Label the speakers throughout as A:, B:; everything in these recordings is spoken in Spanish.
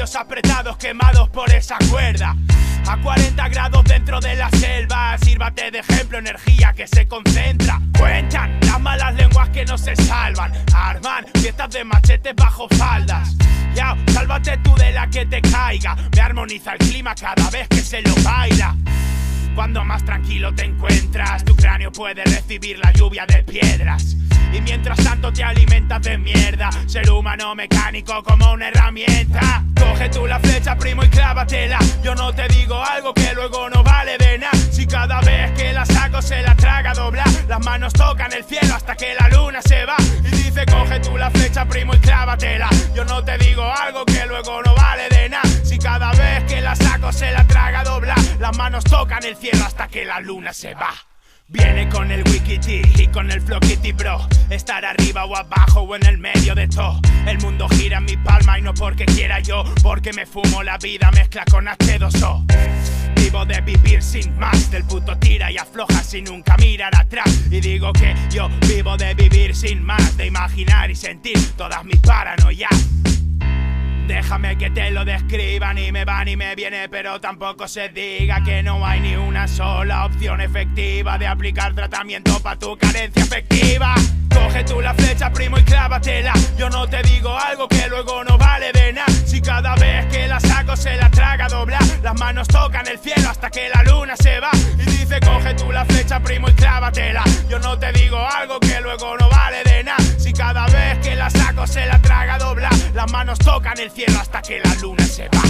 A: Cuellos apretados, quemados por esa cuerda. A 40 grados dentro de la selva. Sírvate de ejemplo, energía que se concentra. Cuentan las malas lenguas que no se salvan. Arman fiestas de machetes bajo faldas. Ya, sálvate tú de la que te caiga. Me armoniza el clima cada vez que se lo baila. Cuando más tranquilo te encuentras, tu cráneo puede recibir la lluvia de piedras. Y mientras tanto te alimentas de mierda. Ser humano mecánico como una herramienta. Coge tú la flecha, primo, y clávatela. Yo no te digo algo que luego no vale de nada. Si cada vez que la saco se la traga doblar. Las manos tocan el cielo hasta que la luna se va. Y dice coge tú la flecha, primo, y clávatela. Yo no te digo algo que luego no vale de nada. Si cada vez que la saco se la traga doblar. Las manos tocan el cielo hasta que la luna se va. Viene con el wikiti y con el floquiti, bro. Estar arriba o abajo o en el medio de todo. El mundo gira en mi palma y no porque quiera yo, porque me fumo la vida mezcla con H2O. Vivo de vivir sin más, del puto tira y afloja sin nunca mirar atrás. Y digo que yo vivo de vivir sin más, de imaginar y sentir todas mis paranoias. Déjame que te lo describa, ni me va ni me viene, pero tampoco se diga que no hay ni una sola opción efectiva de aplicar tratamiento para tu carencia afectiva. Coge tú la flecha, primo, y clávatela. Yo no te digo algo que luego no vale de nada. Si cada vez que la saco se la traga doblar. Las manos tocan el cielo hasta que la luna se va. Y dice coge tú la flecha, primo, y clávatela. Yo no te digo algo que luego no vale de nada. Si cada vez que la saco se la traga doblar. Las manos tocan el cielo hasta que la luna se va.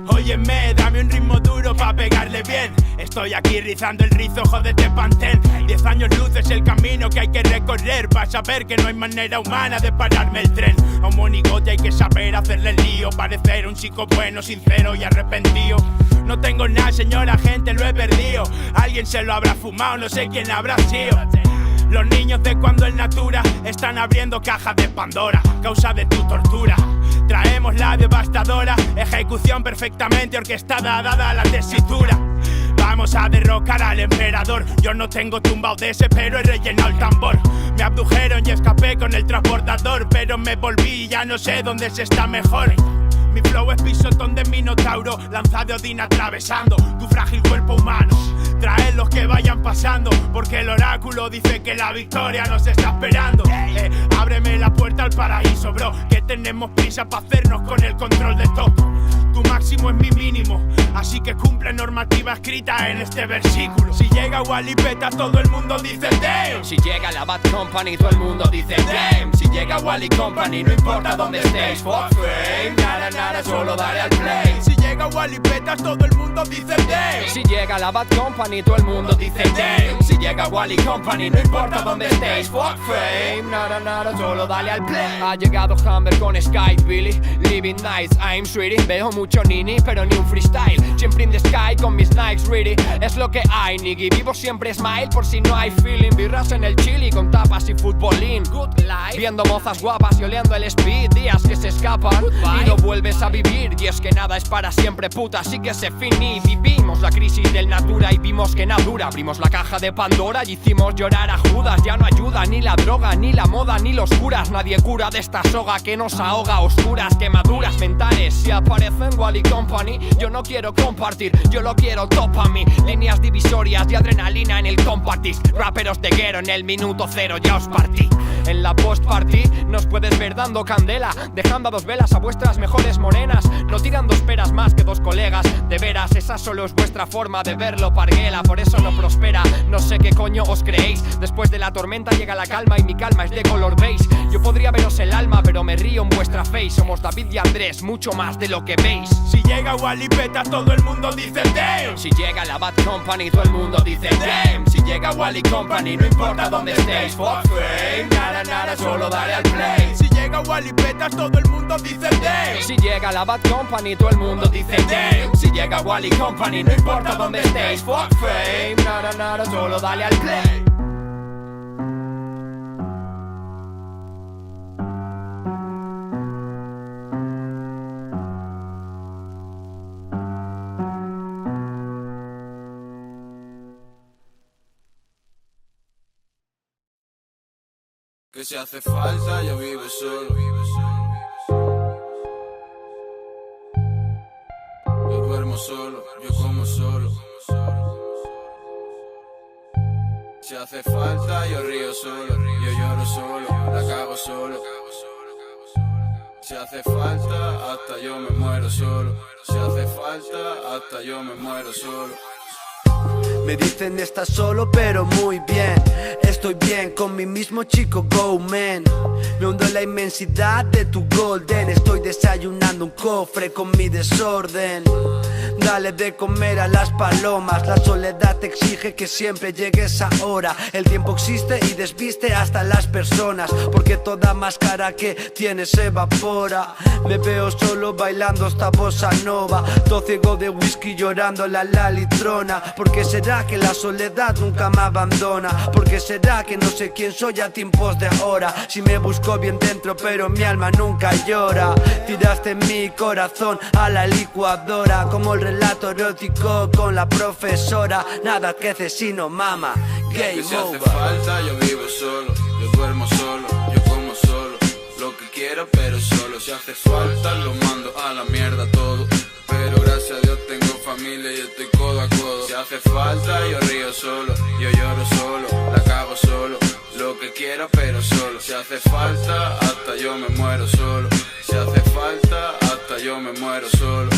A: Óyeme, dame un ritmo duro pa' pegarle bien. Estoy aquí rizando el rizo, jódete Pantén. 10 años luz es el camino que hay que recorrer pa' saber que no hay manera humana de pararme el tren. A un monigote hay que saber hacerle el lío, parecer un chico bueno, sincero y arrepentido. No tengo nada, señora gente, lo he perdido. Alguien se lo habrá fumado, no sé quién habrá sido. Los niños de cuando el Natura están abriendo cajas de Pandora, causa de tu tortura. Traemos la devastadora ejecución perfectamente orquestada, dada la tesitura. Vamos a derrocar al emperador. Yo no tengo tumbao de ese, pero he rellenado el tambor. Me abdujeron y escapé con el transportador, pero me volví y ya no sé dónde se está mejor. Mi flow es pisotón de minotauro, lanza de Odín atravesando tu frágil cuerpo humano. Traed los que vayan pasando, porque el oráculo dice que la victoria nos está esperando. Ábreme la puerta al paraíso, bro, que tenemos prisa para hacernos con el control de todo. Tu máximo es mi mínimo, así que cumple normativa escrita en este versículo. Si llega Wally Peta, todo el mundo dice damn.
B: Si llega la Bad Company, todo el mundo dice damn. Si llega Wally Company, no importa dónde estéis. Fuck fame, nada, nada, solo dale al play.
A: Si llega Wally Peta, todo el mundo dice damn.
B: Si llega la Bad Company, todo el mundo dice damn. Si llega Wally Company, no importa dónde estéis. Fuck fame, nada, nada, solo dale al play. Ha llegado Humber con Sky Billy, living nice, I'm sweetie. Veo mucho nini, pero ni un freestyle. Siempre in the sky con mis Nikes ready. Es lo que hay, nigga. Vivo siempre smile por si no hay feeling. Birras en el chili con tapas y futbolín. Good life. Viendo mozas guapas y oleando el speed. Días que se escapan y no vuelves a vivir. Y es que nada es para siempre, puta, así que se finí. Vivimos la crisis del Natura y vimos que nada dura. Abrimos la caja de Pandora y hicimos llorar a Judas. Ya no ayuda ni la droga, ni la moda, ni los curas. Nadie cura de esta soga que nos ahoga. Oscuras quemaduras mentales. Si aparecen Wally Company, yo no quiero compartir, yo lo quiero top a mí. Líneas divisorias de adrenalina en el compact disc. Raperos de guero en el minuto cero, ya os partí. En la post-party nos puedes ver dando candela, dejando a 2 velas a vuestras mejores morenas. No tiran 2 peras más que 2 colegas. De veras, esa solo es vuestra forma de verlo, parguela. Por eso no prospera, no sé qué coño os creéis. Después de la tormenta llega la calma y mi calma es de color beige. Yo podría veros el alma, pero me río en vuestra face. Somos David y Andrés, mucho más de lo que veis.
A: Si llega Wally Peta, todo el mundo dice damn.
B: Si llega la Bad Company, todo el mundo dice damn. Si llega Wally Company, no importa dónde estéis. Fuck fame, nada, nada, solo dale al play.
A: Si llega Wally Peta, todo el mundo dice damn.
B: Si llega la Bad Company, todo el mundo dice damn. Si llega Wally Company, no importa importa dónde estéis. Fuck fame, nada, nada, solo dale al play.
C: Que si hace falta yo vivo solo. Yo duermo solo, yo como solo. Si hace falta yo río solo, yo lloro solo, la cago solo. Si hace falta hasta yo me muero solo. Si hace falta hasta yo me muero solo.
D: Me dicen estás solo pero muy bien. Estoy bien con mi mismo chico, go man. Me hundo en la inmensidad de tu golden. Estoy desayunando un cofre con mi desorden. Dale de comer a las palomas. La soledad te exige que siempre llegues ahora. El tiempo existe y desviste hasta las personas, porque toda máscara que tienes se evapora. Me veo solo bailando esta bossa nova, todo ciego de whisky llorando la litrona. Porque será que la soledad nunca me abandona. Porque será que no sé quién soy a tiempos de ahora. Si me busco bien dentro pero mi alma nunca llora. Tiraste mi corazón a la licuadora, como el relato erótico con la profesora. Nada que hace sino mama, game
C: que si hace
D: over.
C: falta yo vivo solo, yo duermo solo, yo como solo. Lo que quiero pero solo. Si hace falta lo mando a la mierda todo. Pero gracias a Dios tengo familia y estoy codo a codo. Si hace falta yo río solo, yo lloro solo, la cago solo. Lo que quiero pero solo. Si hace falta hasta yo me muero solo. Si hace falta hasta yo me muero solo.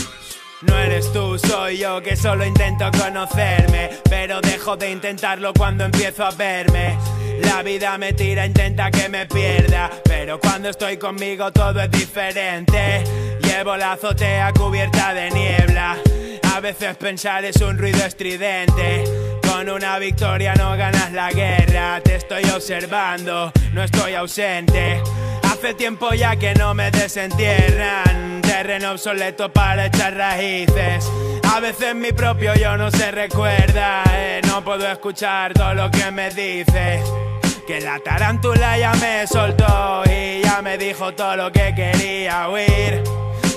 A: No eres tú, soy yo que solo intento conocerme, pero dejo de intentarlo cuando empiezo a verme. La vida me tira, intenta que me pierda, pero cuando estoy conmigo todo es diferente. Llevo la azotea cubierta de niebla. A veces pensar es un ruido estridente. Con una victoria no ganas la guerra. Te estoy observando, no estoy ausente. Hace tiempo ya que no me desentierran. Terreno obsoleto para echar raíces. A veces mi propio yo no se recuerda. No puedo escuchar todo lo que me dice. Que la tarántula ya me soltó y ya me dijo todo lo que quería oír.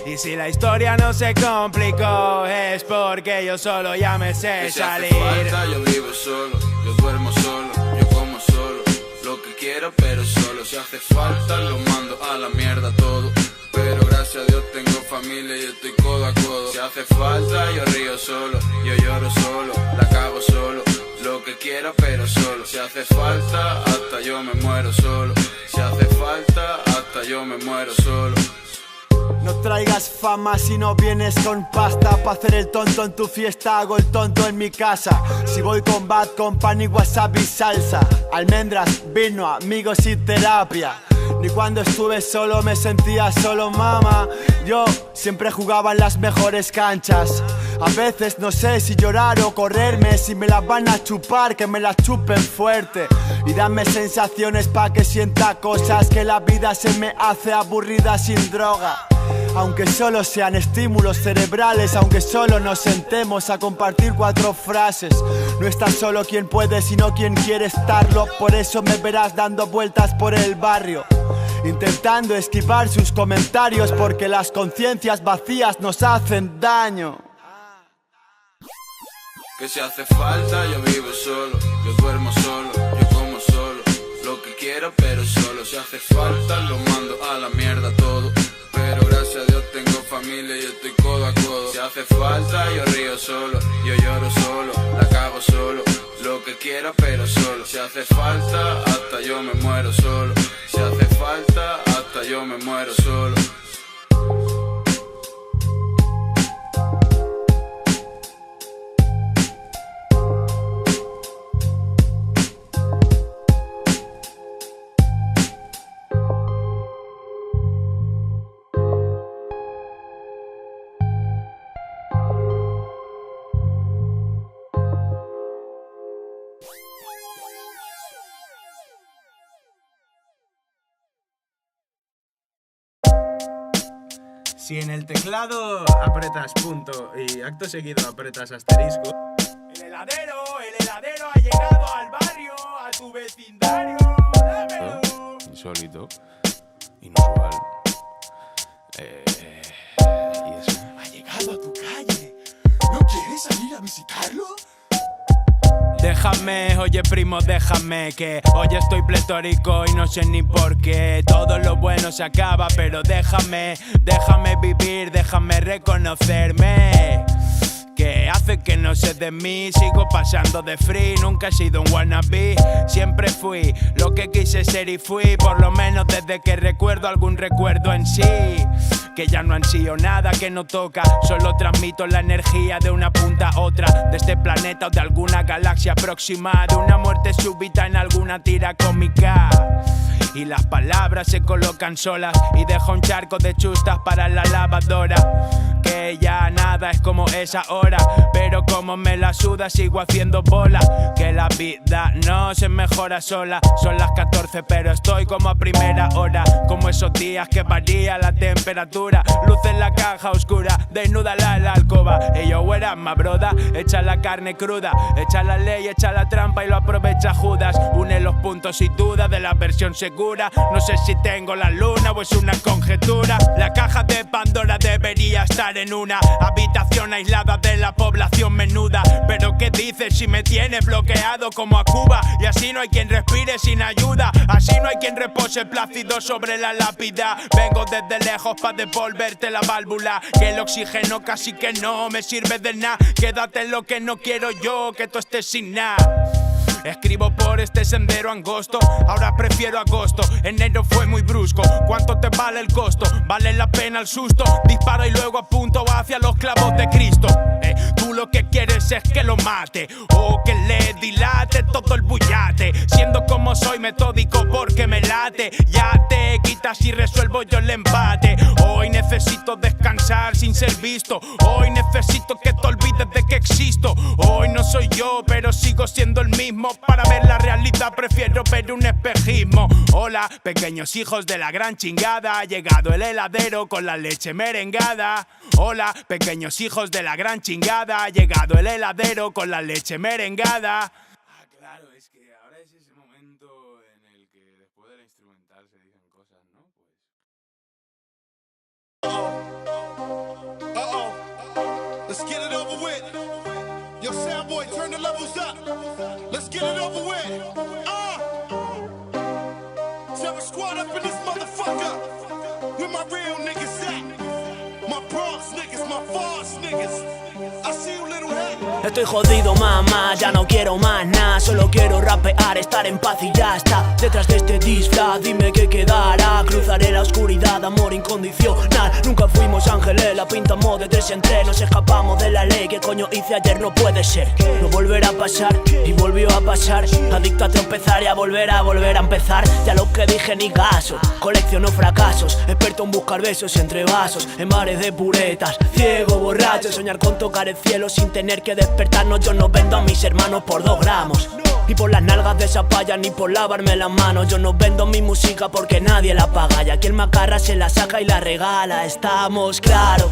A: Y si la historia no se complicó es porque yo solo ya me sé salir.
C: Si hace falta yo vivo solo, yo duermo solo, yo como solo. Lo que quiero pero solo. Si hace falta lo mando a la mierda todo. Pero gracias a Dios tengo familia y estoy codo a codo. Si hace falta yo río solo, yo lloro solo, la cago solo. Lo que quiero pero solo. Si hace falta hasta yo me muero solo. Si hace falta hasta yo me muero solo.
E: No traigas fama si no vienes con pasta. Pa' hacer el tonto en tu fiesta hago el tonto en mi casa. Si voy con Bad Company, wasabi, salsa, almendras, vino, amigos y terapia. Ni cuando estuve solo me sentía solo, mama. Yo siempre jugaba en las mejores canchas. A veces no sé si llorar o correrme. Si me las van a chupar, que me las chupen fuerte. Y dame sensaciones pa' que sienta cosas. Que la vida se me hace aburrida sin droga. Aunque solo sean estímulos cerebrales, aunque solo nos sentemos a compartir 4 frases. No está solo quien puede, sino quien quiere estarlo. Por eso me verás dando vueltas por el barrio, intentando esquivar sus comentarios, porque las conciencias vacías nos hacen daño.
C: Que si hace falta yo vivo solo, yo duermo solo, yo como solo. Lo que quiero pero solo. Si hace falta lo mando a la mierda todo. Pero gracias a Dios tengo familia y estoy codo a codo. Si hace falta yo río solo, yo lloro solo, la cago solo. Lo que quiero pero solo. Si hace falta hasta yo me muero solo. Si hace falta hasta yo me muero solo.
F: Si en el teclado apretas punto y acto seguido apretas asterisco.
A: El heladero ha llegado al barrio, a tu vecindario. Dámelo.
G: Insólito, inusual. Y eso.
A: Ha llegado a tu calle. ¿No quieres salir a visitarlo? Déjame, oye primo, déjame, que hoy estoy pletórico y no sé ni por qué. Todo lo bueno se acaba, pero déjame vivir, déjame reconocerme. Que hace que no sé de mí, sigo pasando de free. Nunca he sido un wannabe, siempre fui lo que quise ser y fui. Por lo menos desde que recuerdo algún recuerdo en sí. Que ya no han sido nada que no toca. Solo transmito la energía de una punta a otra, de este planeta o de alguna galaxia próxima, de una muerte súbita en alguna tira cómica. Y las palabras se colocan solas y dejo un charco de chustas para la lavadora. Que ya nada es como es ahora, pero como me la suda sigo haciendo bola. Que la vida no se mejora sola. Son las 14 pero estoy como a primera hora. Como esos días que varía la temperatura. Luz en la caja oscura, desnúdala en la alcoba. Y yo era my broda, echa la carne cruda, echa la ley, echa la trampa y lo aprovecha Judas. Une los puntos y dudas de la versión segura. No sé si tengo la luna o es una conjetura. La caja de Pandora debería estar en una habitación aislada de la población menuda. Pero ¿qué dices si me tienes bloqueado como a Cuba? Y así no hay quien respire sin ayuda, así no hay quien repose plácido sobre la lápida. Vengo desde lejos pa' devolverte la válvula. Que el oxígeno casi que no me sirve de nada. Quédate en lo que no quiero yo, que tú estés sin nada. Escribo por este sendero angosto, ahora prefiero agosto. Enero fue muy brusco, ¿cuánto te vale el costo? ¿Vale la pena el susto? Disparo y luego apunto hacia los clavos de Cristo. Tú lo que quieres es que lo mate o que le dilate todo el bullate. Siendo como soy metódico porque me late. Ya te quitas y resuelvo yo el empate. Hoy necesito descansar sin ser visto. Hoy necesito que te olvides de que existo. Hoy no soy yo pero sigo siendo el mismo. Para ver la realidad prefiero ver un espejismo. Hola, pequeños hijos de la gran chingada. Ha llegado el heladero con la leche merengada. Hola, pequeños hijos de la gran chingada. Ha llegado el heladero con la leche merengada.
G: Ah, claro, es que ahora es ese momento en el que después de la instrumental se dicen cosas, ¿no? Pues...
H: Let's get it over with. Yo, Soundboy, turn the levels up. Let's get it over with. Terror Squad up in this motherfucker. Where my real niggas at? My Bronx niggas, my Falls niggas. I see you, little head.
I: Estoy jodido, mamá, ya no quiero más nada. Solo quiero rapear, estar en paz y ya está. Detrás de este disfraz, dime qué quedará. Cruzaré la oscuridad, amor incondicional. Nunca fuimos ángeles, la pintamos de tres en tres. Nos escapamos de la ley, que coño hice ayer no puede ser. No volverá a pasar, y volvió a pasar. Adicto a tropezar y a volver a empezar. Ya lo que dije ni caso, colecciono fracasos. Experto en buscar besos entre vasos, en mares de puretas. Ciego, borracho, soñar con tocar el cielo sin tener que despertarnos. Yo no vendo a mis hermanos por 2 gramos. Ni por las nalgas de esa paya, ni por lavarme las manos. Yo no vendo mi música porque nadie la paga. Y aquí el macarra se la saca y la regala. Estamos claro,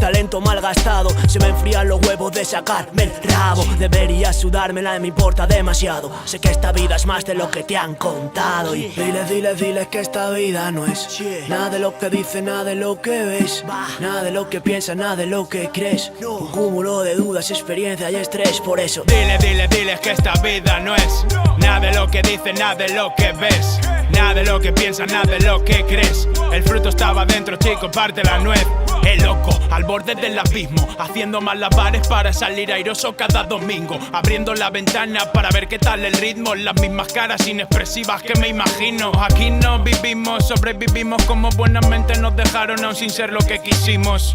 I: talento malgastado. Se me enfrían los huevos de sacarme el rabo. Debería sudármela, me importa demasiado. Sé que esta vida es más de lo que te han contado. Y diles que esta vida no es nada de lo que dices, nada de lo que ves, nada de lo que piensas, nada de lo que crees. Un cúmulo de dudas, experiencia y estrés. Por eso
A: Diles que esta vida no es nada de lo que dices, nada de lo que ves, nada de lo que piensas, nada de lo que crees. El fruto estaba dentro, chico, parte la nuez. El loco, al borde del abismo, haciendo malabares para salir airoso cada domingo. Abriendo la ventana para ver qué tal el ritmo. Las mismas caras inexpresivas que me imagino. Aquí no vivimos, sobrevivimos como buenamente nos dejaron, aún sin ser lo que quisimos.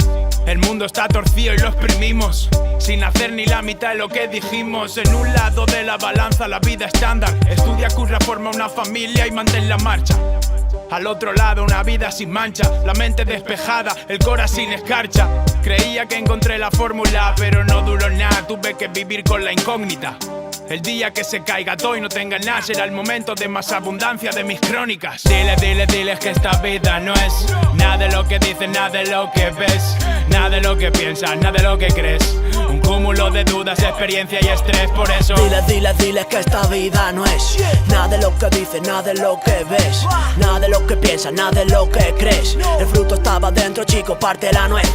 A: El mundo está torcido y lo exprimimos, sin hacer ni la mitad de lo que dijimos. En un lado de la balanza la vida estándar. Estudia, curra, forma una familia y mantén la marcha. Al otro lado una vida sin mancha, la mente despejada, el cora sin escarcha. Creía que encontré la fórmula, pero no duró nada, tuve que vivir con la incógnita. El día que se caiga todo y no tenga nada será el momento de más abundancia de mis crónicas. Dile, dile, diles que esta vida no es nada de lo que dices, nada de lo que ves, nada de lo que piensas, nada de lo que crees. Un cúmulo de dudas, experiencia y estrés, por eso
I: dile, dile, dile que esta vida no es nada de lo que dices, nada de lo que ves, nada de lo que piensas, nada de lo que crees. El fruto estaba dentro, chico, parte la nuez.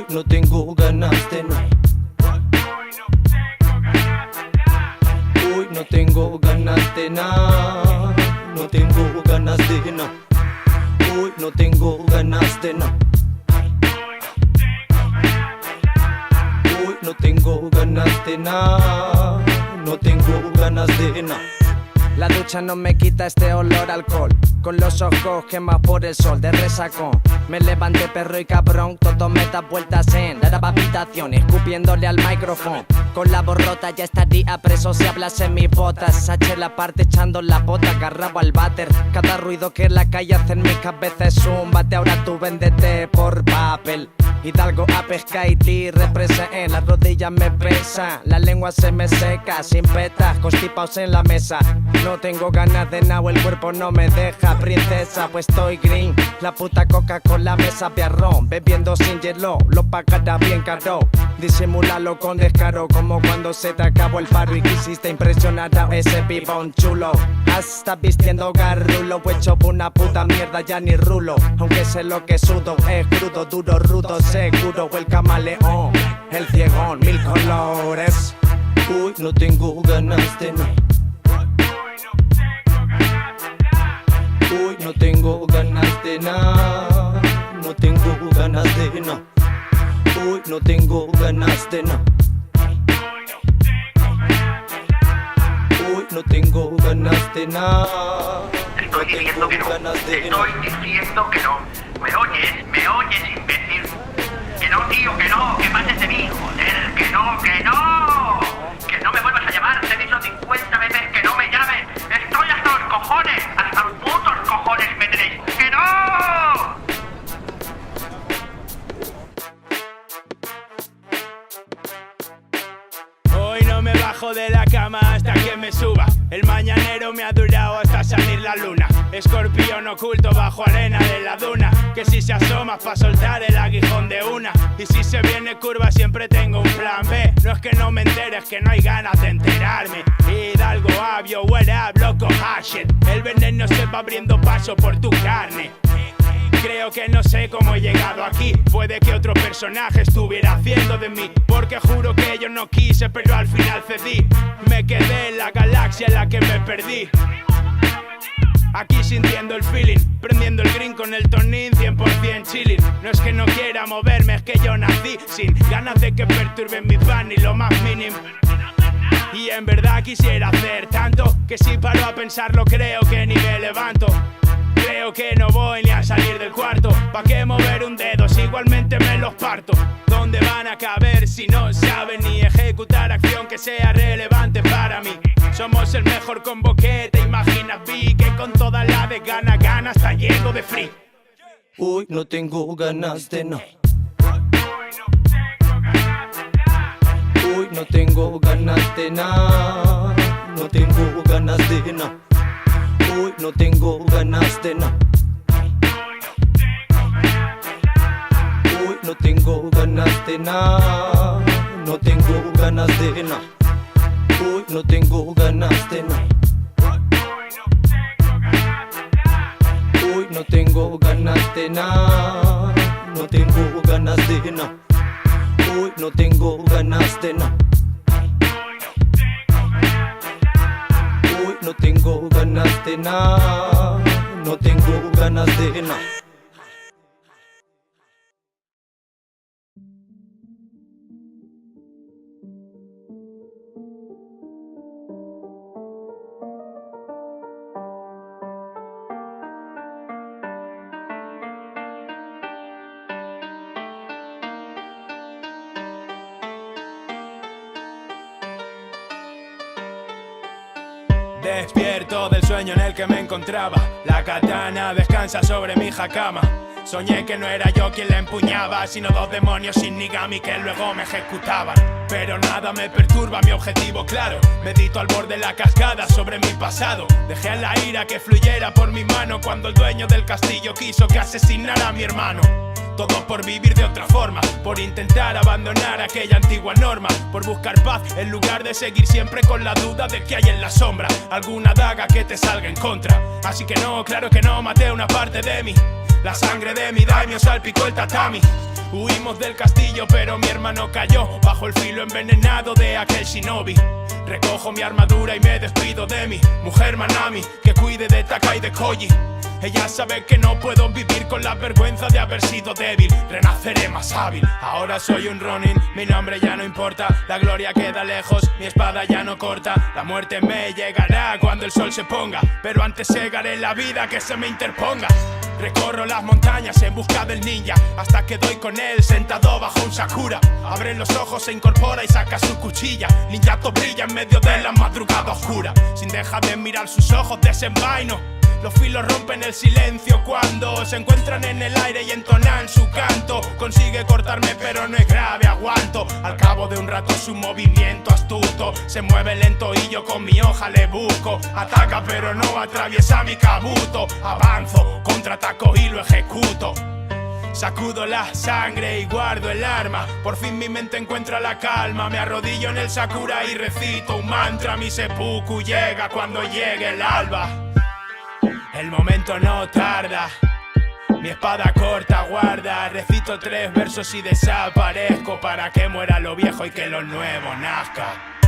J: No tengo ganas de nada. Uy, no tengo ganas de nada. No tengo ganas de nada. Uy, no tengo ganas de nada. Uy, no tengo ganas de nada. No tengo ganas de nada.
K: La ducha no me quita este olor a alcohol. Con los ojos quemados por el sol de resacón. Me levanté perro y cabrón, todo me da vueltas en la habitación, escupiéndole al micrófono. Con la borrota ya estaría preso si hablase mis botas. Saché la parte echando la bota, agarraba al váter. Cada ruido que en la calle hace en mi cabeza es un bate. Ahora tú véndete por papel. Hidalgo a Pescaití, represa en las rodillas me pesa. La lengua se me seca, sin petas, constipados en la mesa. No tengo ganas de nada, el cuerpo no me deja, princesa, pues estoy green. La puta Coca-Cola me sabe a ron, bebiendo sin hielo, lo pagará bien caro. Disimúlalo con descaro, como cuando se te acabó el paro y quisiste impresionar a ese pibón chulo. Hasta vistiendo garrulo, hecho una puta mierda, ya ni rulo. Aunque sé lo que sudo, es crudo, duro, rudo, seguro. El camaleón, el ciegón, mil colores.
J: Uy, no tengo ganas de nada. Uy, no tengo ganas de nada. No tengo ganas de nada. Uy, no tengo ganas de nada. Uy, no tengo ganas de nada.
L: Estoy diciendo que no. Estoy diciendo que no. ¿Me oyes, imbécil? Que no, tío, que no, que pases de mí, joder, que no, que no. Que no me vuelvas a llamar, te he dicho 50 veces que no me llames. Estoy hasta los cojones, hasta los putos cojones me tenéis. ¡Que no!
A: Hoy no me bajo de la cama hasta que me suba. El mañanero me ha durado hasta salir la luna. Escorpión oculto bajo arena de la duna, que si se asoma pa' soltar el aguijón de una. Y si se viene curva siempre tengo un plan B. No es que no me entere, es que no hay ganas de enterarme. Hidalgo, Abio, what up, loco, Hashet. El veneno se va abriendo paso por tu carne. Creo que no sé cómo he llegado aquí. Puede que otro personaje estuviera haciendo de mí, porque juro que yo no quise, pero al final cedí. Me quedé en la galaxia en la que me perdí. Aquí sintiendo el feeling, prendiendo el green con el tonín, 100% chilling. No es que no quiera moverme, es que yo nací sin ganas de que perturben mi pan ni lo más mínimo. Y en verdad quisiera hacer tanto, que si paro a pensarlo creo que ni me levanto. Creo que no voy ni a salir del cuarto. ¿Pa' qué mover un dedo si igualmente me los parto? ¿Dónde van a caber si no saben ni ejecutar acción que sea relevante para mí? Somos el mejor combo que te imaginas, vi que con toda la de gana está lleno de free.
J: Uy, no tengo ganas de nada. Uy, no tengo ganas de nada. No tengo ganas de nada. Uy, no tengo ganas de nada. Uy, no tengo ganas de nada. No tengo ganas de nada. Uy, no tengo ganas de nada. Uy, no tengo ganas de nada. No tengo ganas de nada. Uy, no tengo ganas de nada. Uy, no tengo ganas de nada. No tengo ganas de nada.
A: Despierto del sueño en el que me encontraba. La katana descansa sobre mi jacama. Soñé que no era yo quien la empuñaba, sino dos demonios sin Nigami que luego me ejecutaban. Pero nada me perturba, mi objetivo claro. Medito al borde de la cascada sobre mi pasado. Dejé a la ira que fluyera por mi mano cuando el dueño del castillo quiso que asesinara a mi hermano. Todo por vivir de otra forma, por intentar abandonar aquella antigua norma, por buscar paz en lugar de seguir siempre con la duda de que hay en la sombra alguna daga que te salga en contra. Así que no, claro que no, maté una parte de mí. La sangre de mi daimyo salpicó el tatami. Huimos del castillo pero mi hermano cayó bajo el filo envenenado de aquel shinobi. Recojo mi armadura y me despido de mi mujer Manami, que cuide de Taka y de Koji. Ella sabe que no puedo vivir con la vergüenza de haber sido débil. Renaceré más hábil. Ahora soy un Ronin, mi nombre ya no importa. La gloria queda lejos, mi espada ya no corta. La muerte me llegará cuando el sol se ponga, pero antes cegaré la vida que se me interponga. Recorro las montañas en busca del ninja, hasta que doy con él sentado bajo un sakura. Abre los ojos, se incorpora y saca su cuchilla. Ninjato brilla en medio de la madrugada oscura. Sin dejar de mirar sus ojos desenvaino. Los filos rompen el silencio cuando se encuentran en el aire y entonan su canto. Consigue cortarme pero no es grave, aguanto. Al cabo de un rato su movimiento astuto se mueve lento y yo con mi hoja le busco. Ataca pero no atraviesa mi kabuto. Avanzo, contraataco y lo ejecuto. Sacudo la sangre y guardo el arma. Por fin mi mente encuentra la calma. Me arrodillo en el sakura y recito un mantra. Mi seppuku llega cuando llegue el alba. El momento no tarda. Mi espada corta guarda. Recito 3 versos y desaparezco para que muera lo viejo y que lo nuevo nazca.